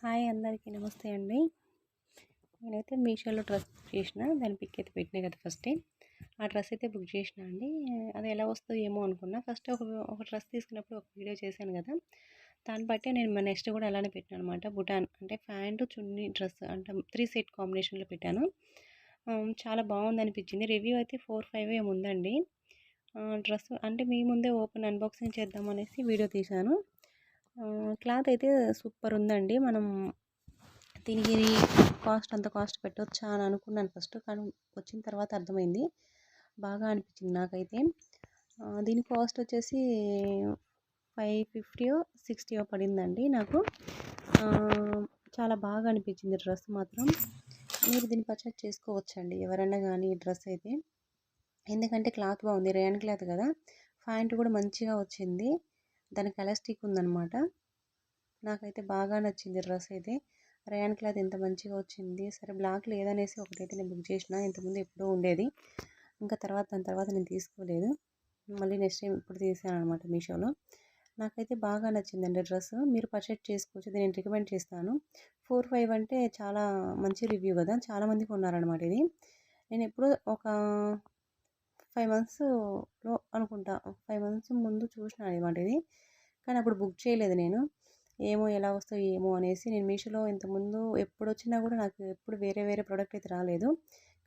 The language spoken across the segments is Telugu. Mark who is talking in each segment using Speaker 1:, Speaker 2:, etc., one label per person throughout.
Speaker 1: హాయ్ అందరికీ నమస్తే అండి. నేనైతే మీషోలో డ్రెస్ బుక్ చేసిన. దాని పిక్ అయితే పెట్టినా కదా ఫస్టే. ఆ డ్రెస్ అయితే బుక్ చేసిన అండి. అది ఎలా వస్తుందో ఏమో అనుకున్నా. ఫస్ట్ ఒక డ్రెస్ తీసుకున్నప్పుడు ఒక వీడియో చేశాను కదా, దాన్ని బట్టే నేను నెక్స్ట్ కూడా అలానే పెట్టాను అనమాట. బుటాన్ అంటే ప్యాంటు చున్నీ డ్రెస్ అంటే 3 సెట్ కాంబినేషన్లో పెట్టాను. చాలా బాగుంది అనిపించింది. రివ్యూ అయితే 4-5 ఏమో ఉందండి. డ్రెస్ అంటే మీ ముందే ఓపెన్ అన్బాక్సింగ్ చేద్దాం అనేసి వీడియో తీశాను. క్లాత్ అయితే సూపర్ ఉందండి. మనం దీనికి అంత కాస్ట్ పెట్టొచ్చా అని అనుకున్నాను ఫస్ట్, కానీ వచ్చిన తర్వాత అర్థమైంది. బాగా అనిపించింది నాకైతే. దీని కాస్ట్ వచ్చేసి 550 60 పడిందండి నాకు. చాలా బాగా అనిపించింది డ్రెస్ మాత్రం. మీరు దీన్ని పర్చేస్ చేసుకోవచ్చండి ఎవరైనా కానీ ఈ డ్రెస్ అయితే. ఎందుకంటే క్లాత్ బాగుంది, రేయన్ క్లాత్ కదా. ప్యాంట్ కూడా మంచిగా వచ్చింది, దానికి ఎలాస్టిక్ ఉందన్నమాట. నాకైతే బాగా నచ్చింది డ్రెస్ అయితే. రేయన్ క్లాత్ ఎంత మంచిగా వచ్చింది. సరే బ్లాక్ లేదనేసి ఒకటైతే నేను బుక్ చేసిన. ఇంతకుముందు ఎప్పుడూ ఉండేది, ఇంకా దాని తర్వాత నేను తీసుకోలేదు. మళ్ళీ నెక్స్ట్ టైం ఇప్పుడు తీసాను అనమాట మీషోలో. నాకైతే బాగా నచ్చిందండి డ్రెస్. మీరు పర్చేస్ చేసుకోవచ్చు, నేను రికమెండ్ చేస్తాను. 4-5 అంటే చాలా మంచి రివ్యూ కదా, చాలామంది కొన్నారనమాట ఇది. నేను ఎప్పుడో ఒక 5 మంత్స్లో అనుకుంటా, 5 మంత్స్ ముందు చూసిన అనమాట ఇది. కానీ అప్పుడు బుక్ చేయలేదు నేను. ఏమో ఎలా వస్తాయో ఏమో అనేసి. నేను మీషోలో ఇంతకుముందు ఎప్పుడు వచ్చినా కూడా నాకు ఎప్పుడు వేరే వేరే ప్రోడక్ట్ అయితే రాలేదు,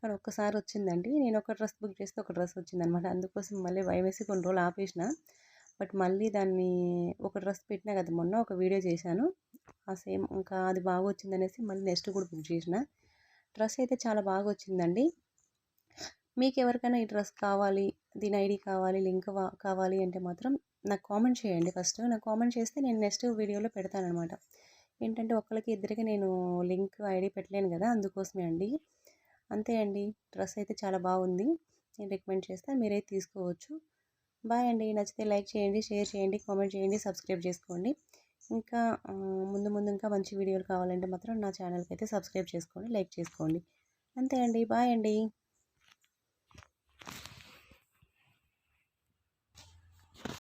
Speaker 1: కానీ ఒక్కసారి వచ్చిందండి. నేను ఒక డ్రెస్ బుక్ చేస్తే ఒక డ్రెస్ వచ్చిందనమాట. అందుకోసం మళ్ళీ భయం వేసి కొన్ని రోజులు ఆపేసిన. బట్ మళ్ళీ దాన్ని ఒక డ్రెస్ పెట్టినా కదా మొన్న, ఒక వీడియో చేశాను. ఆ సేమ్ ఇంకా అది బాగా వచ్చిందనేసి మళ్ళీ నెక్స్ట్ కూడా బుక్ చేసిన. డ్రెస్ అయితే చాలా బాగా వచ్చిందండి. మీకు ఎవరికైనా ఈ డ్రెస్ కావాలి, దీని ఐడి కావాలి, లింక్ కావాలి అంటే మాత్రం నాకు కామెంట్ చేయండి. ఫస్ట్ నాకు కామెంట్ చేస్తే నేను నెక్స్ట్ వీడియోలో పెడతానమాట. ఏంటంటే ఒకరికి ఇద్దరికి నేను లింక్ ఐడి పెట్టలేను కదా, అందుకోసమే అండి. అంతే అండి. డ్రెస్ అయితే చాలా బాగుంది, నేను రికమెండ్ చేస్తాను, మీరైతే తీసుకోవచ్చు. బాయ్ అండి. నచ్చితే లైక్ చేయండి, షేర్ చేయండి, కామెంట్ చేయండి, సబ్స్క్రైబ్ చేసుకోండి. ఇంకా ముందు ముందు ఇంకా మంచి వీడియోలు కావాలంటే మాత్రం నా ఛానల్కి అయితే సబ్స్క్రైబ్ చేసుకోండి, లైక్ చేసుకోండి. అంతే అండి. బాయ్ అండి.